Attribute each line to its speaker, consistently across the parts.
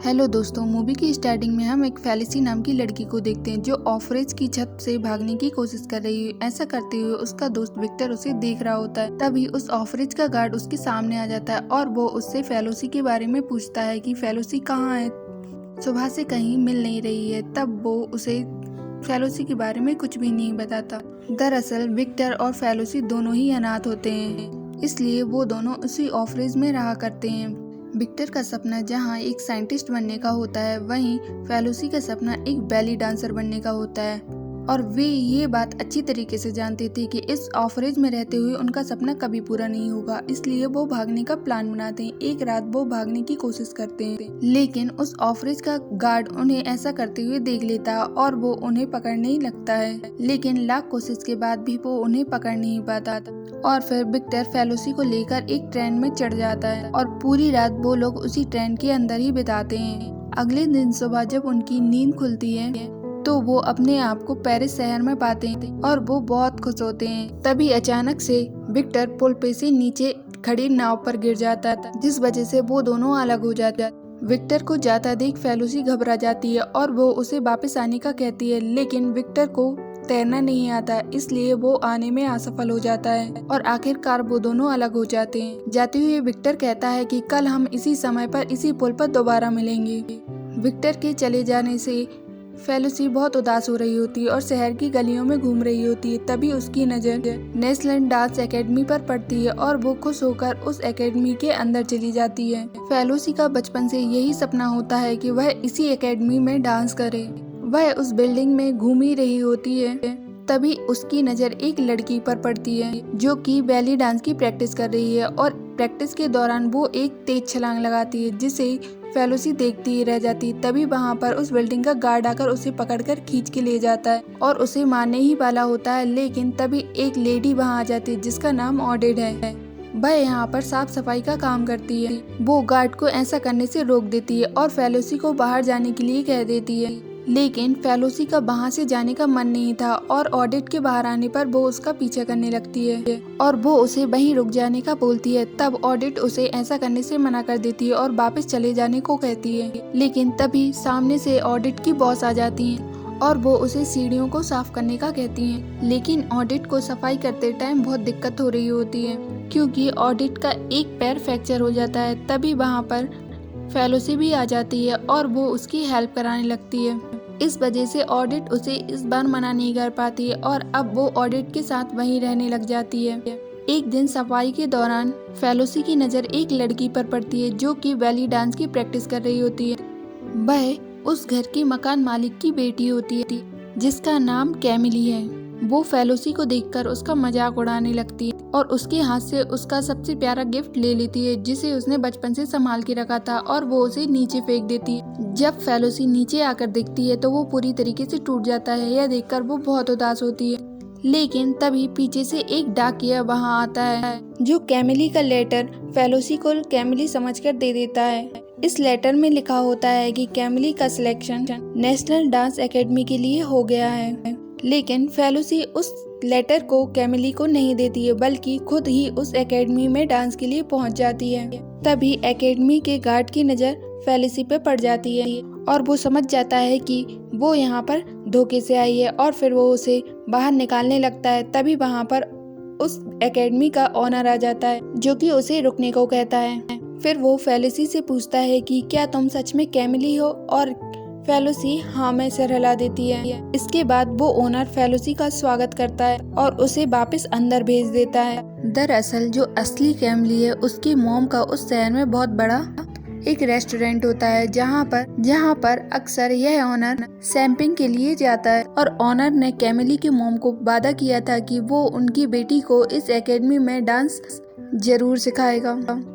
Speaker 1: Hello दोस्तों, movie की starting में हम एक फेलिसी नाम की लड़की को देखते हैं जो ऑफरेज की छत से भागने की कोशिश कर रही है। ऐसा करते हुए उसका दोस्त विक्टर उसे देख रहा होता है। तभी उस ऑफरेज का गार्ड उसके सामने आ जाता है और वो उससे फेलोसी के बारे में पूछता है कि फेलोसी कहाँ है, सुबह से कहीं मिल नहीं रही है। तब वो उसे फेलोसी के बारे में कुछ भी नहीं बताता। दरअसल विक्टर और फेलोसी दोनों ही अनाथ होते हैं, इसलिए वो दोनों उसी ऑफरेज में रहा करते हैं। विक्टर का सपना जहां एक साइंटिस्ट बनने का होता है, वहीं फेलोसी का सपना एक बैली डांसर बनने का होता है। और वे ये बात अच्छी तरीके से जानते थे कि इस ऑफरेज में रहते हुए उनका सपना कभी पूरा नहीं होगा, इसलिए वो भागने का प्लान बनाते हैं। एक रात वो भागने की कोशिश करते हैं, लेकिन उस ऑफरेज का गार्ड उन्हें ऐसा करते हुए देख लेता है और वो उन्हें पकड़ने ही लगता है। लेकिन लाख कोशिश के बाद भी वो उन्हें पकड़ नहीं पाता और फिर विक्टर फेलोसी को लेकर एक ट्रेन में चढ़ जाता है और पूरी रात वो लोग उसी ट्रेन के अंदर ही बिताते हैं। अगले दिन सुबह जब उनकी नींद खुलती है तो वो अपने आप को पेरिस शहर में पाते हैं और वो बहुत खुश होते हैं। तभी अचानक से विक्टर पुल पे से नीचे खड़ी नाव पर गिर जाता है, जिस वजह से वो दोनों अलग हो जाते हैं। विक्टर को जाता देख फेलोसी घबरा जाती है और वो उसे वापस आने का कहती है, लेकिन विक्टर को तैरना नहीं आता, इसलिए वो आने में असफल हो जाता है और आखिरकार वो दोनों अलग हो जाते हैं। जाते हुए विक्टर कहता है कि कल हम इसी समय पर इसी पुल पर दोबारा मिलेंगे। विक्टर के चले जाने से फेलोसी बहुत उदास हो रही होती है और शहर की गलियों में घूम रही होती है। तभी उसकी नजर नेशनल डांस एकेडमी पर पड़ती है और वो खुश होकर उस एकेडमी के अंदर चली जाती है। फेलोसी का बचपन से यही सपना होता है कि वह इसी एकेडमी में डांस करे। वह उस बिल्डिंग में घूम ही रही होती है, तभी उसकी नज़र एक लड़की पर पड़ती है जो कि बैली डांस की प्रैक्टिस कर रही है और प्रैक्टिस के दौरान वो एक तेज छलांग लगाती है, जिसे फेलोसी देखती ही रह जाती। तभी वहाँ पर उस बिल्डिंग का गार्ड आकर उसे पकड़कर खींच के ले जाता है और उसे मारने ही वाला होता है, लेकिन तभी एक लेडी वहाँ आ जाती है जिसका नाम ऑडिड है। वह यहाँ पर साफ सफाई का काम करती है। वो गार्ड को ऐसा करने से रोक देती है और फेलोसी को बाहर जाने के लिए कह देती है, लेकिन फेलोसी का वहाँ से जाने का मन नहीं था और ऑडिट के बाहर आने पर वो उसका पीछा करने लगती है और वो उसे वहीं रुक जाने का बोलती है। तब ऑडिट उसे ऐसा करने से मना कर देती है और वापस चले जाने को कहती है, लेकिन तभी सामने से ऑडिट की बॉस आ जाती है और वो उसे सीढ़ियों को साफ करने का कहती हैं। लेकिन ऑडिट को सफाई करते टाइम बहुत दिक्कत हो रही होती है क्योंकि ऑडिट का एक पैर फ्रैक्चर हो जाता है। तभी वहाँ पर फेलोसी भी आ जाती है और वो उसकी हेल्प कराने लगती है। इस वजह से ऑडिट उसे इस बार मना नहीं कर पाती है और अब वो ऑडिट के साथ वहीं रहने लग जाती है। एक दिन सफाई के दौरान फेलोसी की नज़र एक लड़की पर पड़ती है जो कि बैली डांस की प्रैक्टिस कर रही होती है। वह उस घर के मकान मालिक की बेटी होती है जिसका नाम कैमिली है। वो फेलोसी को देखकर उसका मजाक उड़ाने लगती है और उसके हाथ से उसका सबसे प्यारा गिफ्ट ले लेती है जिसे उसने बचपन से संभाल के रखा था और वो उसे नीचे फेंक देती है। जब फेलोसी नीचे आकर देखती है तो वो पूरी तरीके से टूट जाता है। यह देखकर वो बहुत उदास होती है, लेकिन तभी पीछे से एक डाकिया वहाँ आता है जो कैमिली का लेटर फेलोसी को कैमिली समझकर दे देता है। इस लेटर में लिखा होता है कि कैमिली का सिलेक्शन नेशनल डांस एकेडमी के लिए हो गया है, लेकिन फेलोसी उस लेटर को कैमिली को नहीं देती है बल्कि खुद ही उस एकेडमी में डांस के लिए पहुंच जाती है। तभी एकेडमी के गार्ड की नज़र फेलोसी पे पड़ जाती है और वो समझ जाता है कि वो यहाँ पर धोखे से आई है और फिर वो उसे बाहर निकालने लगता है। तभी वहाँ पर उस एकेडमी का ओनर आ जाता है जो कि उसे रुकने को कहता है। फिर वो फेलोसी से पूछता है कि क्या तुम सच में कैमिली हो, और फेलोसी हाँ में सिर हिला देती है। इसके बाद वो ओनर फेलोसी का स्वागत करता है और उसे वापस अंदर भेज देता है। दरअसल जो असली कैमिली है उसकी मॉम का उस शहर में बहुत बड़ा एक रेस्टोरेंट होता है जहाँ पर अक्सर यह ओनर सैम्पिंग के लिए जाता है और ओनर ने कैमिली की मॉम को वादा किया था कि वो उनकी बेटी को इस एकेडमी में डांस जरूर सिखाएगा,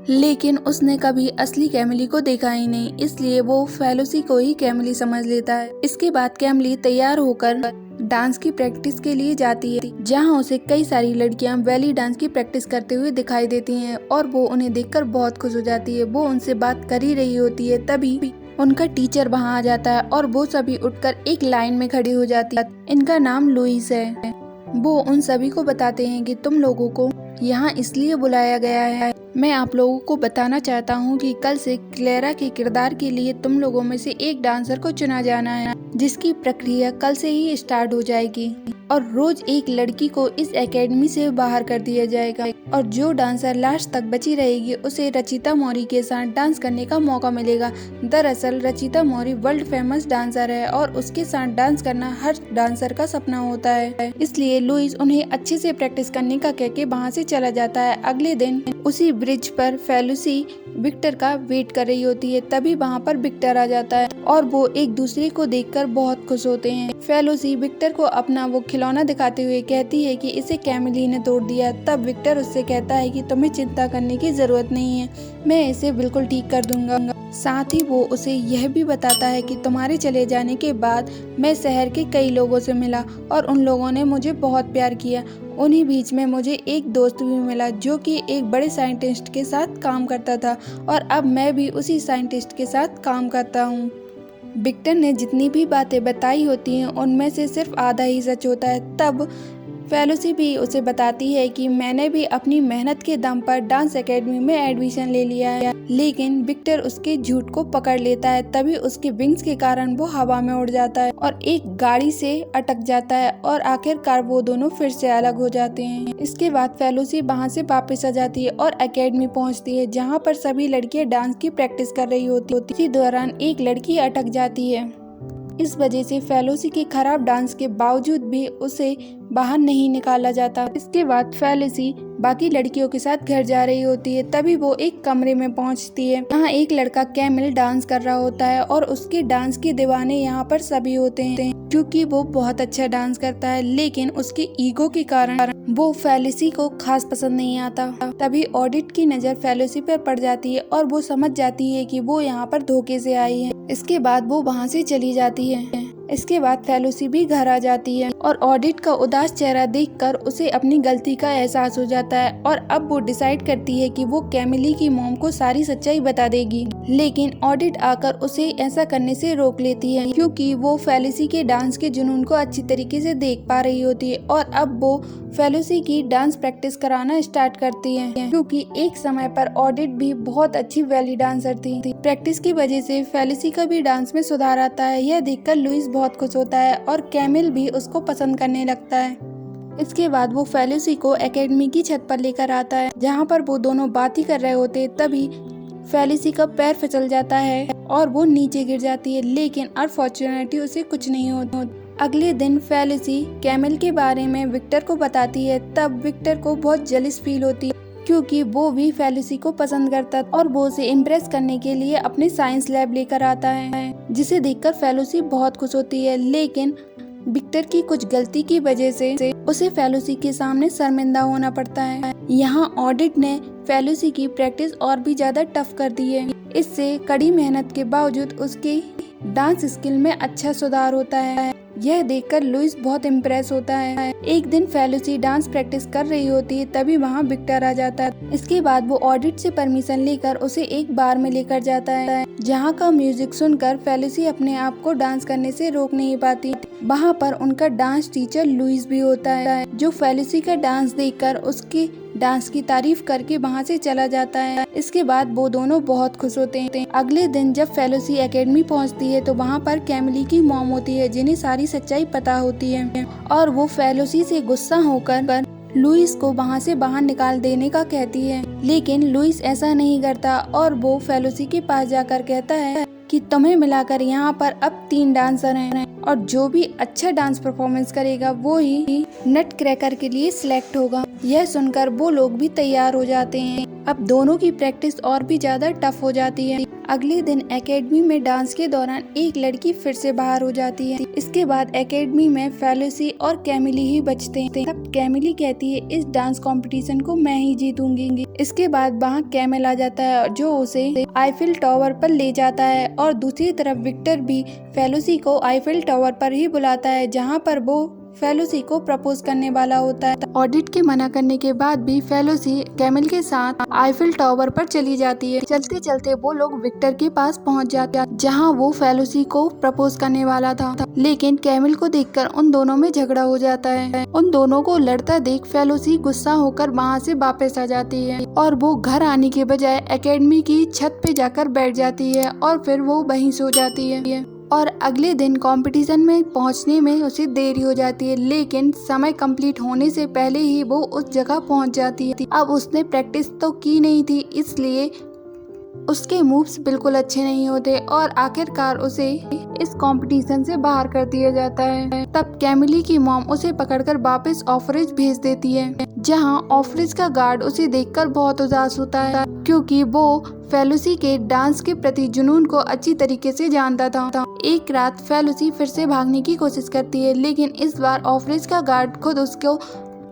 Speaker 1: लेकिन उसने कभी असली कैमिली को देखा ही नहीं, इसलिए वो फेलोसी को ही कैमिली समझ लेता है। इसके बाद कैमिली तैयार होकर डांस की प्रैक्टिस के लिए जाती है जहां उसे कई सारी लड़कियां बैली डांस की प्रैक्टिस करते हुए दिखाई देती हैं और वो उन्हें देखकर बहुत खुश हो जाती है। वो उनसे बात कर ही रही होती है, तभी उनका टीचर वहां आ जाता है और वो सभी उठकर एक लाइन में खड़ी हो जाती है। इनका नाम लुइस है। वो उन सभी को बताते हैं कि तुम लोगों को यहाँ इसलिए बुलाया गया है, मैं आप लोगों को बताना चाहता हूँ कि कल से क्लेरा के किरदार के लिए तुम लोगों में से एक डांसर को चुना जाना है, जिसकी प्रक्रिया कल से ही स्टार्ट हो जाएगी और रोज एक लड़की को इस एकेडमी से बाहर कर दिया जाएगा और जो डांसर लास्ट तक बची रहेगी उसे रचिता मौर्य के साथ डांस करने का मौका मिलेगा। दरअसल Rachita Maurya world famous dancer है और उसके साथ डांस करना हर डांसर का सपना होता है, इसलिए लुइस उन्हें अच्छे से प्रैक्टिस करने का कहके वहाँ से चला जाता है। अगले दिन उसी ब्रिज पर फेलिसी विक्टर का वेट कर रही होती है, तभी वहाँ पर विक्टर आ जाता है और वो एक दूसरे को देखकर बहुत खुश होते हैं। फेलिसी विक्टर को अपना वो खिलौना दिखाते हुए कहती है कि इसे कैमिली ने तोड़ दिया। तब विक्टर उससे कहता है कि तुम्हें चिंता करने की जरूरत नहीं है, मैं इसे बिल्कुल ठीक कर दूंगा। साथ ही वो उसे यह भी बताता है कि तुम्हारे चले जाने के बाद मैं शहर के कई लोगों से मिला और उन लोगों ने मुझे बहुत प्यार किया। उन्हीं बीच में मुझे एक दोस्त भी मिला जो कि एक बड़े साइंटिस्ट के साथ काम करता था और अब मैं भी उसी साइंटिस्ट के साथ काम करता हूँ। विक्टर ने जितनी भी बातें बताई होती हैं उनमें से सिर्फ आधा ही सच होता है। तब फेलिसी भी उसे बताती है कि मैंने भी अपनी मेहनत के दम पर डांस एकेडमी में एडमिशन ले लिया है, लेकिन विक्टर उसके झूठ को पकड़ लेता है। तभी उसके विंग्स के कारण वो हवा में उड़ जाता है और एक गाड़ी से अटक जाता है और आखिरकार वो दोनों फिर से अलग हो जाते हैं। इसके बाद फेलिसी वहाँ से वापस आ जाती है और एकेडमी पहुँचती है, जहाँ पर सभी लड़कियाँ डांस की प्रैक्टिस कर रही होती। इसी दौरान एक लड़की अटक जाती है। इस वजह से फेलिसी के खराब डांस के बावजूद भी उसे बाहर नहीं निकाला जाता। इसके बाद फेलिसी बाकी लड़कियों के साथ घर जा रही होती है, तभी वो एक कमरे में पहुंचती है। यहाँ एक लड़का कैमिल डांस कर रहा होता है और उसके डांस के दीवाने यहाँ पर सभी होते हैं क्योंकि वो बहुत अच्छा डांस करता है, लेकिन उसके ईगो के कारण वो फेलिसी को खास पसंद नहीं आता। तभी ऑडिट की नजर फेलिसी पर पड़ जाती है और वो समझ जाती है कि वो यहाँ पर धोखे से आई है। इसके बाद वो वहाँ से चली जाती है। इसके बाद फेलिसी भी घर आ जाती है और ऑडिट का उदास चेहरा देखकर उसे अपनी गलती का एहसास हो जाता है और अब वो डिसाइड करती है कि वो कैमिली की मॉम को सारी सच्चाई बता देगी, लेकिन ऑडिट आकर उसे ऐसा करने से रोक लेती है क्योंकि वो फेलिसी के डांस के जुनून को अच्छी तरीके से देख पा रही होती है और अब वो फेलिसी की डांस प्रैक्टिस कराना स्टार्ट करती है क्योंकि एक समय पर ऑडिट भी बहुत अच्छी वेली डांसर थी। प्रैक्टिस की वजह से फेलिसी का भी डांस में सुधार आता है। यह देखकर लुइस बहुत खुश होता है और कैमिल भी उसको पसंद करने लगता है। इसके बाद वो फेलिसी को एकेडमी की छत पर लेकर आता है, जहाँ पर वो दोनों बात ही कर रहे होते। तभी फेलिसी का पैर फिसल जाता है और वो नीचे गिर जाती है, लेकिन अनफॉर्चुनेटली उसे कुछ नहीं होता। अगले दिन फेलिसी कैमिल के बारे में विक्टर को बताती है। तब विक्टर को बहुत जेलस फील होती है क्योंकि वो भी फेलिसी को पसंद करता और वो उसे इम्प्रेस करने के लिए अपने साइंस लैब लेकर आता है, जिसे देखकर फेलिसी बहुत खुश होती है। लेकिन विक्टर की कुछ गलती की वजह से उसे फेलिसी के सामने शर्मिंदा होना पड़ता है। यहाँ ऑडिट ने फेलिसी की प्रैक्टिस और भी ज्यादा टफ कर दी है। इससे कड़ी मेहनत के बावजूद उसके डांस स्किल में अच्छा सुधार होता है। यह देखकर लुइस बहुत इम्प्रेस होता है। एक दिन फेलिसी डांस प्रैक्टिस कर रही होती है, तभी वहाँ विक्टर आ जाता है। इसके बाद वो ऑडिट से परमिशन लेकर उसे एक बार में लेकर जाता है, जहाँ का म्यूजिक सुनकर फेलिसी अपने आप को डांस करने से रोक नहीं पाती। वहाँ पर उनका डांस टीचर लुइस भी होता है, जो फेलिसी का डांस देखकर उसके डांस की तारीफ करके वहाँ से चला जाता है। इसके बाद वो दोनों बहुत खुश होते हैं। अगले दिन जब फेलिसी एकेडमी पहुँचती है तो वहाँ पर कैमिली की मॉम होती है, जिन्हें सारी सच्चाई पता होती है और वो फेलिसी से गुस्सा होकर लुइस को वहाँ से बाहर निकाल देने का कहती है, लेकिन लुइस ऐसा नहीं करता और वो फेलिसी के पास जाकर कहता है कि तुम्हें मिलाकर यहाँ पर अब 3 डांसर हैं और जो भी अच्छा डांस परफॉर्मेंस करेगा वो ही नट क्रैकर के लिए सिलेक्ट होगा। यह सुनकर वो लोग भी तैयार हो जाते हैं। अब दोनों की प्रैक्टिस और भी ज्यादा टफ हो जाती है। अगले दिन एकेडमी में डांस के दौरान एक लड़की फिर से बाहर हो जाती है। इसके बाद एकेडमी में फेलिसी और कैमिली ही बचते हैं। तब कैमिली कहती है इस डांस कंपटीशन को मैं ही जीतूंगी। इसके बाद वहाँ कैमिल आ जाता है जो उसे आईफिल टावर पर ले जाता है और दूसरी तरफ विक्टर भी फेलिसी को आईफिल टावर पर ही बुलाता है, जहाँ पर वो फेलुसी को प्रपोज करने वाला होता है। ऑडिट के मना करने के बाद भी फेलुसी कैमिल के साथ आईफिल टावर पर चली जाती है। चलते चलते वो लोग विक्टर के पास पहुंच जाते हैं, जहां वो फेलुसी को प्रपोज करने वाला था, लेकिन कैमिल को देखकर उन दोनों में झगड़ा हो जाता है। उन दोनों को लड़ता देख फेलुसी गुस्सा होकर वहां से वापस आ जाती है और वो घर आने के बजाय एकेडमी की छत पे जाकर बैठ जाती है और फिर वो वहीं सो जाती है। और अगले दिन कंपटीशन में पहुंचने में उसे देरी हो जाती है, लेकिन समय कंप्लीट होने से पहले ही वो उस जगह पहुंच जाती है। अब उसने प्रैक्टिस तो की नहीं थी, इसलिए उसके मूव्स बिल्कुल अच्छे नहीं होते और आखिरकार उसे इस कंपटीशन से बाहर कर दिया जाता है। तब कैमिली की मॉम उसे पकड़कर वापस ऑफरिज भेज देती है, जहां ऑफरिज का गार्ड उसे देखकर बहुत उदास होता है, क्योंकि वो फेलुसी के डांस के प्रति जुनून को अच्छी तरीके से जानता था। एक रात फेलुसी फिर से भागने की कोशिश करती है, लेकिन इस बार ऑफरिज का गार्ड खुद उसको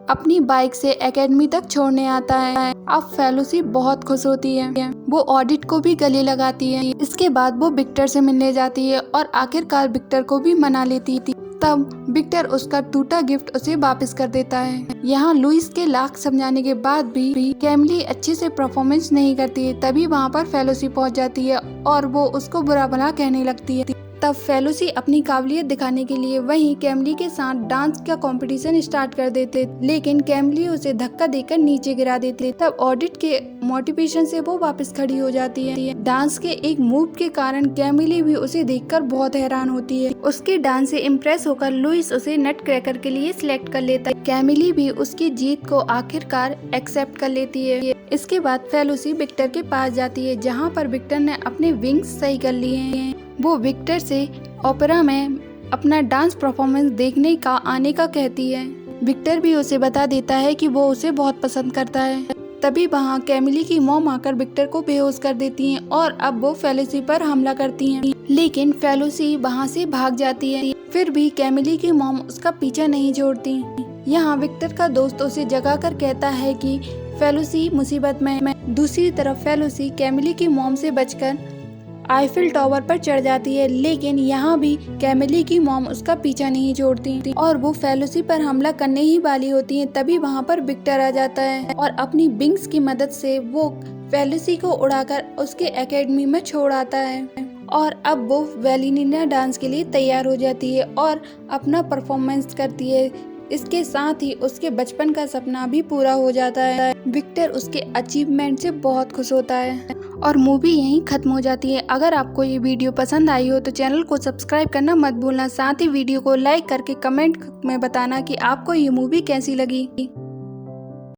Speaker 1: अपनी बाइक से एकेडमी तक छोड़ने आता है। अब फेलुसी बहुत खुश होती है, वो ऑडिट को भी गले लगाती है। इसके बाद वो विक्टर से मिलने जाती है और आखिरकार विक्टर को भी मना लेती थी। तब विक्टर उसका टूटा गिफ्ट उसे वापस कर देता है। यहाँ लुइस के लाख समझाने के बाद भी कैमिली अच्छे से परफॉर्मेंस नहीं करती है। तभी वहाँ पर फेलुसी पहुँच जाती है और वो उसको बुरा भला कहने लगती है। तब फेलुसी अपनी काबिलियत दिखाने के लिए वहीं कैमिली के साथ डांस का कंपटीशन स्टार्ट कर देते, लेकिन कैमिली उसे धक्का देकर नीचे गिरा देती। तब ऑडिट के मोटिवेशन से वो वापस खड़ी हो जाती है। डांस के एक मूव के कारण कैमिली भी उसे देखकर बहुत हैरान होती है। उसके डांस से इम्प्रेस होकर लुइस उसे नट क्रैकर के लिए सिलेक्ट कर लेता है। कैमिली भी उसकी जीत को आखिरकार एक्सेप्ट कर लेती है। इसके बाद फेलुसी विक्टर के पास जाती है, जहाँ पर विक्टर ने अपने विंग्स सही कर लिए हैं। वो विक्टर से ओपेरा में अपना डांस परफॉर्मेंस देखने का आने का कहती है। विक्टर भी उसे बता देता है कि वो उसे बहुत पसंद करता है। तभी वहाँ कैमिली की मॉम आकर विक्टर को बेहोश कर देती हैं और अब वो फेलुसी पर हमला करती हैं, लेकिन फेलुसी वहाँ से भाग जाती है। फिर भी कैमिली की मॉम उसका पीछा नहीं छोड़ती। यहाँ विक्टर का दोस्त उसे जगाकर कहता है कि फेलुसी मुसीबत में है। दूसरी तरफ फेलुसी कैमिली की मॉम से बचकर आईफिल टावर पर चढ़ जाती है, लेकिन यहाँ भी कैमिली की मॉम उसका पीछा नहीं छोड़ती और वो फेलुसी पर हमला करने ही वाली होती है। तभी वहाँ पर विक्टर आ जाता है और अपनी विंग्स की मदद से वो फेलुसी को उड़ाकर उसके एकेडमी में छोड़ आता है और अब वो बैलेरिना डांस के लिए तैयार हो जाती है और अपना परफॉर्मेंस करती है। इसके साथ ही उसके बचपन का सपना भी पूरा हो जाता है। विक्टर उसके अचीवमेंट से बहुत खुश होता है और मूवी यहीं खत्म हो जाती है। अगर आपको ये वीडियो पसंद आई हो तो चैनल को सब्सक्राइब करना मत भूलना। साथ ही वीडियो को लाइक करके कमेंट में बताना कि आपको ये मूवी कैसी लगी।